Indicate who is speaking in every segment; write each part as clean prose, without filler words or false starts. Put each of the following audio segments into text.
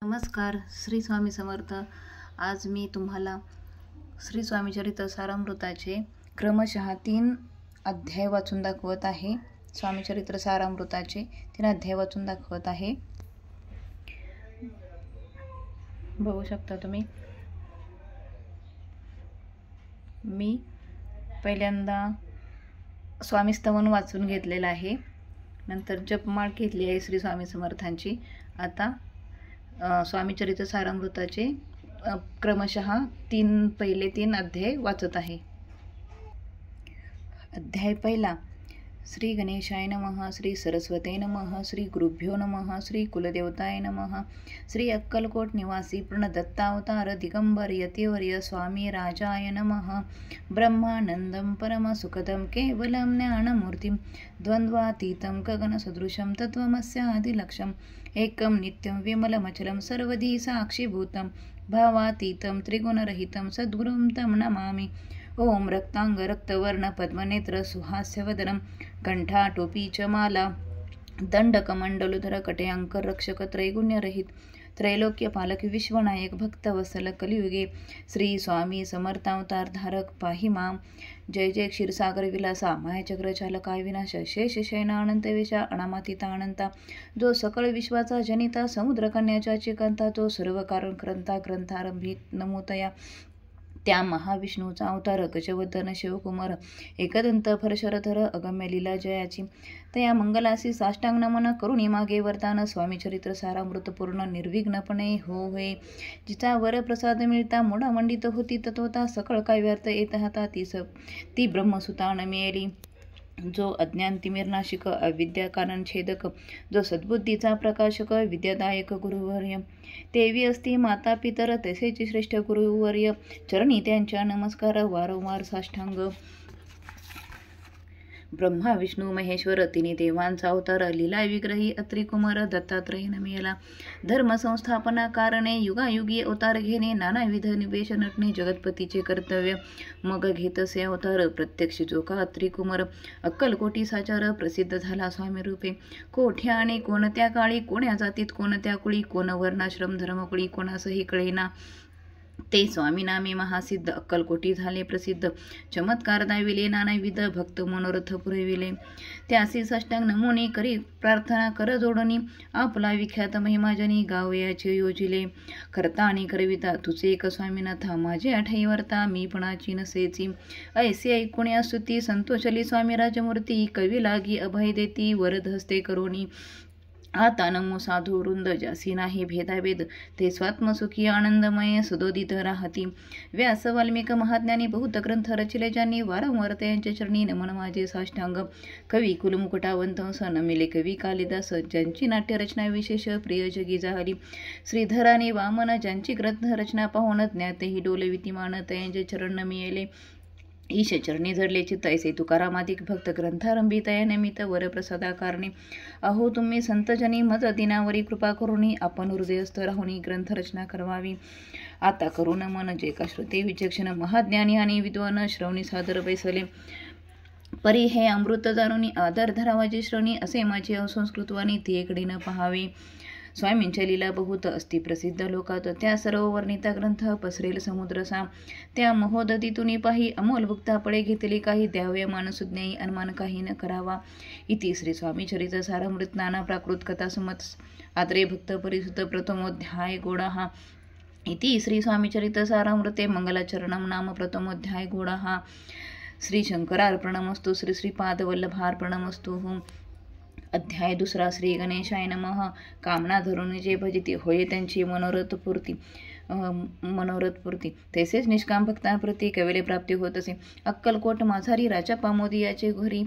Speaker 1: नमस्कार. श्री स्वामी समर्थ. आज मी तुम्हाला श्री स्वामी चरित सारामृताचे क्रमशः 3 अध्याय वाचून दाखवत आहे. स्वामी चरित्र सारामृताचे 3 अध्याय वाचून दाखवत आहे. बघू शकता तुम्ही. मी पहिल्यांदा स्वामी स्तवन वाचून घेतलेलं आहे, नंतर जपमाळ घेतली आहे श्री स्वामी समर्थांची. आता स्वामी चरित सारामृताचे क्रमशः पहिले 3 अध्याय वाचत आहे. अध्याय पहिला. श्री गणेशाय नमः. श्री सरस्वते नमः. श्री गुरुभ्यो नमः. श्री कुलदेवताय नमः. श्री अक्कलकोट निवासी प्रणदत्तावतार दिगंबर यतिवर्य स्वामी राजाय नमः. ब्रह्मानंदं परमसुखदं केवलं ज्ञानमूर्तिं द्वन्द्वातीतं गगनसदृशं तत्त्वमस्यादिलक्ष्यम् एकं नित्यं विमलमचलं सर्वधी साक्षीभूतं भावातीतं त्रिगुणरहितं सद्गुरुं तं नमामि. ओम रक्तांग रक्तवर्ण पद्मनेत्र सुहास्यवदनं कंठाटोपी च माला दंडकमंडलुधर कटयांकर रक्षक त्रैगुण्यरहित त्रैलोक्य पालक विश्वनायक भक्तवत्सल कलियुगे श्री स्वामी समर्थावतार धारक पाहि माम. जय जय क्षीरसागर विलासा मायाचक्र चालका विनाश शेष शयना अनंत वेशा अनामातीता अनंता जो सकळ विश्वाचा जनिता समुद्र कन्याच्या चिकांता तो सर्व कारण ग्रंथारंभित नमोतया त्या महाविष्णूचा अवतार गजवदन शिवकुमार एकदंत फरशरधर अगम्य लीला जयाची तया मंगलासी साष्टांग नमन करुणी मागे वरदान स्वामी चरित्र सारामृत पूर्ण निर्विघ्नपणे हो होय. जिचा वर प्रसाद मिळता मोडा मंडित होती तत्वता सकळ काय व्यर्थ येत हाता ती ब्रह्मसुतान मिळेली. जो अज्ञान तिमिर नाशिक अविद्या कारण छेदक जो सद्बुद्धीचा प्रकाशक विद्यादायक गुरुवर्य तेवी असती माता पितर तसेच श्रेष्ठ गुरुवर्य चरणी त्यांच्या नमस्कार वारंवार साष्टांग. ब्रह्मा विष्णू महेश्वर तिन्ही देवांचा अवतार लीला विग्रही अत्रिकुमार दत्तात्रय नमियला धर्म संस्थापना कारणे युगायुगी अवतार घेणे नानाविध निवेश नटणे जगतपतीचे कर्तव्य मग घेतसे अवतार प्रत्यक्ष जोका अत्रिकुमार अक्कलकोटी साचार प्रसिद्ध झाला स्वामी रूपे. कोठ्या आणि कोणत्या काळी कोण्या जातीत कोणत्या कुळी कोण वर्णाश्रम धर्मकुळी कोणासही कळेना ते स्वामी नामे महासिद्ध अक्कलकोटी झाले प्रसिद्ध. चमत्कार दाविले नानाविध भक्त मनोरथ पुरविले त्यासी साष्टांग नमोनी करी प्रार्थना कर जोडणी आपला विख्यात महिमाजनी गावयाचे योजिले. करता आणि करविता तुझे एक स्वामीनाथा माझे आठई वर्ता मी पणाची नसेची ऐसे ऐकुण्या स्तुती संतोषली स्वामी राजमूर्ती कवी लागी अभय देती वरद हस्ते करोनी. आता नमो साधू वृंद जासी नाही भेदाभेद ते स्वात्मसुखी आनंदमय सुदोदित राहती. व्यास वाल्मिक महाज्ञानी बहुत ग्रंथ रचिले ज्यांनी वारंवार त्यांच्या चरणी नमन माझे साष्टांग. कवी कुलमुकुटावंत नमिले कवी कालिदास ज्यांची नाट्यरचना विशेष प्रिय जगी झाली. श्रीधराने वामन ज्यांची ग्रंथ रचना पाहून ज्ञातेही डोलवितीमान त्यांचे चरण मिळेले. ईश चरणी जडले चित्त ऐसे तुकारामादिक भक्त ग्रंथारंभी तया निमित्त वरप्रसादा कारणे. अहो तुम्ही संतजनी मज दिनावरी कृपा करुणी आपण हृदयस्थ राहुनी ग्रंथरचना करवावी. आता करून मन जे का श्रुते विचक्षण महाज्ञानी आणि विद्वान श्रवणी सादर बैसले परी हे अमृत जाणून आदर धरावाचे श्रवणी असे माझे असंस्कृतवाणी तिकडे न पहावे. स्वामींच्या लीला बहुत असती प्रसिद्ध लोकात त्या सर्व वर्णिता ग्रंथ पसरेल समुद्रसा त्या महोदतीतून पाही अमोल भुक्ता पळे घेतली काही द्यावे मानसुज्ञाई अनुमान काही न करावा. इति श्री स्वामी चरित सारामृत नाना प्राकृत कथा समत आत्रे भक्त परिसुत प्रथमोध्याय गोडा. इति श्री स्वामी चरित सारामृते मंगलाचरणम नाम प्रथमोध्याय गोडा. श्री शंकरार्पणमस्तु. श्री श्रीपाद वल्लभार्पणमस्तु. अध्याय दुसरा. श्री गणेशाय नमः. कामना धरून जे भजिती होय त्यांची मनोरथ पूर्ती तसेच निष्काम भक्तांप्रती कवेले प्राप्ती होत असे. अक्कलकोट माझारी राजा पामोदियाचे घरी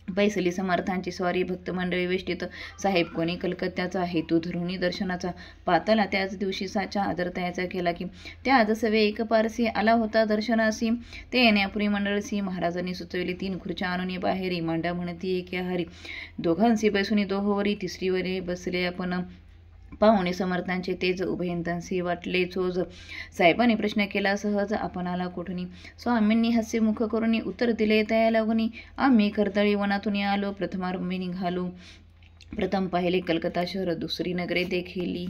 Speaker 1: बैसली समर्थांची स्वारी भक्त मंडळी वेष्टीत साहेब कोणी कलकत्त्याचा हेतू धरुणी दर्शनाचा पाताला त्याच दिवशी साचा आदर तयाचा केला की त्या सवे एक पारसी आला होता दर्शनासी. ते येण्यापूर्वी मंडळसी महाराजांनी सुचविली 3 खुर्च्या आणून बाहेरी मांडा म्हणती एके आहारी दोघांशी बैसुनी दोहोवरी तिसरीवरे बसले आपण पाहुणे समर्थांचे तेज उभयंतांशी वाटले चोज. साहेबांनी प्रश्न केला सहज आपणाला कुठुनी. स्वामींनी हास्यमुख करून उत्तर दिले तया लागुनी. आम्ही कर्दळी वनातून आलो प्रथमारंभी निघालो. प्रथम पाहिले कलकत्ता शहर दुसरी नगरे देखिली.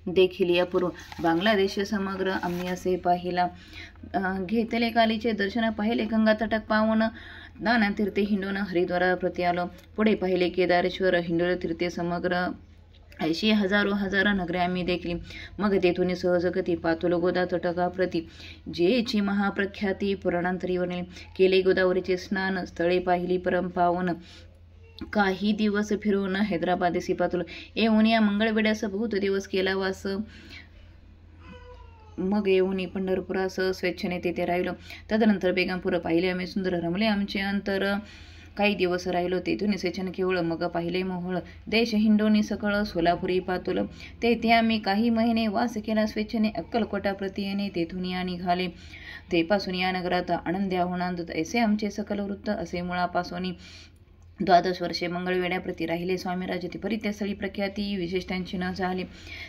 Speaker 1: देखील अपूर्व बांगलादेश समग्र आम्ही असे पाहिला घेतले कालीचे दर्शन पाहिले गंगा तटक पावन नाना तीर्थे हिंडून हरिद्वार प्रति आलो पुढे पाहिले केदारेश्वर हिंडोळ तीर्थे समग्र 80,000 नगरे आम्ही देखली मग तेथून सहजगती पातुल गोदा तटका प्रति जेची महाप्रख्याती पुराणांतरी वर्णिले केले गोदावरीचे स्नान स्थळे पाहिली परम पावन काही दिवस फिरून हैदराबादेसी पातुल येऊन या मंगळवेड्यास बहुत दिवस केला वास मग येऊन पंढरपुरास स्वेच्छेने तेथे राहिलो तदनंतर बेगमपूर पाहिले आम्ही सुंदर रमले आमचे अंतर काही दिवस राहिलो तेथून स्वेच्छेने केवळ मग पाहिले मोहळ देश हिंडोनी सकळ सोलापुरी पातुल तेथे आम्ही काही महिने वास केला स्वेच्छेने अक्कलकोटा प्रति येणे तेथून या निघाले तेपासून या नगरात आनंद्या होणार ऐसे आमचे सकल वृत्त असे मुळापासून 12 वर्षे मंगळवेड्याप्रती राहिले स्वामीराज ते परित्यास्थळी प्रख्याती विशेषतांची न झाली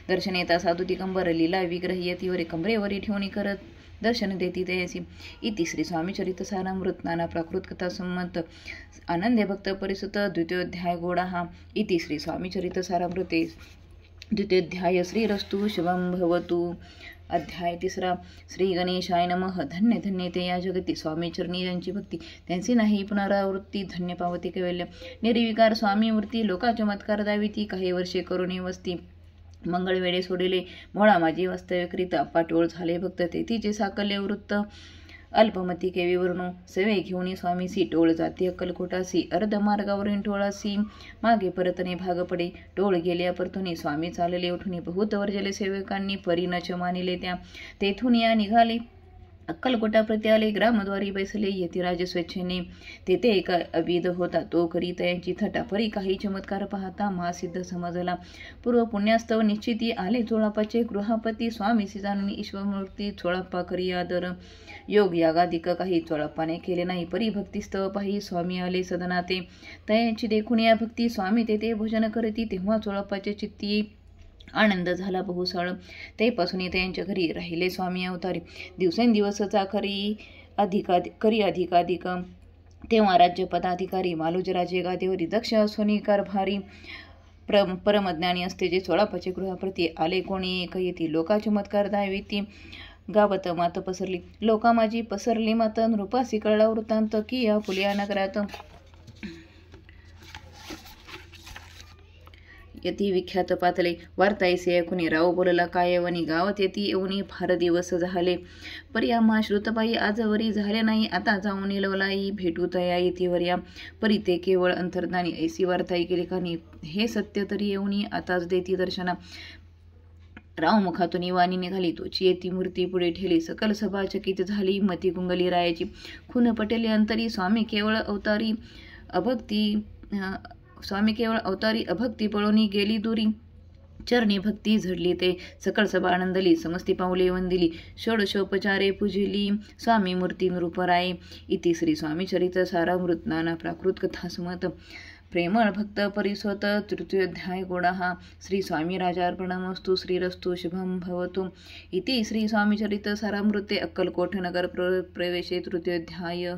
Speaker 1: दर्शन येता साधू दिगंबर लीला विग्रह यतीवर कमरेवरी ठेवणी करत दर्शन देती तयासी इति श्री स्वामीचरित सारामृत नाना प्राकृत कथा संमत आनंदे भक्त परिसुत द्वितीयोध्याय गोडा हा इति श्री स्वामीचरित सारामृते द्वितीयोध्याय श्रीरस्तु शुभं भवतु अध्याय 3 श्री गणेशाय नमः धन्य धन्य ते या जगती स्वामी चरणी यांची भक्ती त्यांची नाही पुनरावृत्ती धन्य पावती कैवल्य निर्विकार स्वामी मूर्ती लोका चमत्कार दाविती काही वर्षे करुणी वस्ती मंगळवेडे सोडिले मोळा माझी वास्तव्यकरिता पाटोळ झाले भक्त तेथीचे साकल्य वृत्त अल्पमती केवीवरून सेवे घेऊन स्वामीसी टोळ जाती अक्कलकोटासी अर्ध मार्गावरून टोळासी मागे परतने भाग पडे टोळ गेले परतुनी स्वामी चालले उठून बहुत वर्जले सेवकांनी परी न मानिले त्या तेथून या निघाले अक्कलकोटा प्रति आले ग्रामद्वारी बैसले यतिराज स्वेच्छेने तेथे एक अविध होता तो करीत यांची थटा परी काही चमत्कार पाहता महासिद्ध समजला पूर्व पुण्यास्तव निश्चिती आले चोळापाचे गृहपती स्वामी जाणून ईश्वरमूर्ती चोळाप्पा करी आदर योग यागादिक काही चोळाप्पाने केले नाही परी भक्तिस्तव पाही स्वामी आले सदनाते तयांची देखून या भक्ती स्वामी तेथे भोजन करती तेव्हा चोळाप्पाचे चित्ती आनंद झाला बहुसाळ तेपासून त्यांच्या घरी राहिले स्वामी अवतारी दिवसेंदिवसचा अधिकाधिक तेव्हा राज्यपदाधिकारी मालोजराजे गादेवरी दक्ष सोनी कारभारी परमज्ञानी असते जे चोळापाचे गृहाप्रती आले कोणी एक येती लोका चमत्कार दाविती गावत मात पसरली लोका माझी पसरली मात नृपासी कळला वृत्तांत की या पुलिया नगरात यती विख्यात पातले वार्ताईसे ऐकुनी राव बोलला कायवनी गावात येती येऊनी फार दिवस झाले परी आम्हा श्रुतबाई आजवरी झाले नाही आता जाऊन निलवलाई भेटू तया येतीवर परी ते केवळ अंतर्धानी ऐसी वार्ताई केली कानी हे सत्य तरी येऊनी आताच देती दर्शना राव मुखातून वाणी निघाली तोची येती मूर्ती पुढे ठेली सकल सभा चकित झाली मती कुंगली रायाची खून पटेले अंतरी स्वामी केवळ अवतारी अभक्ती पळोनी गेली दुरी चरणी भक्ती झडली ते सकळ सभा आनंदली समस्ती पाऊले वंदिली षोडशोपचारे पूजिली स्वामी मूर्ती नृपराये इति श्री स्वामी चरित सारामृत नाना प्राकृत कथा सुमत प्रेमळ भक्त परिसोत तृतीयोध्याय गोडा हा श्री स्वामी राजार्पणमस्तु श्रीरस्तु शुभं भवतु इति श्री स्वामी चरित सारामृते अक्कलकोट नगर प्रवेशे तृतीयोध्याय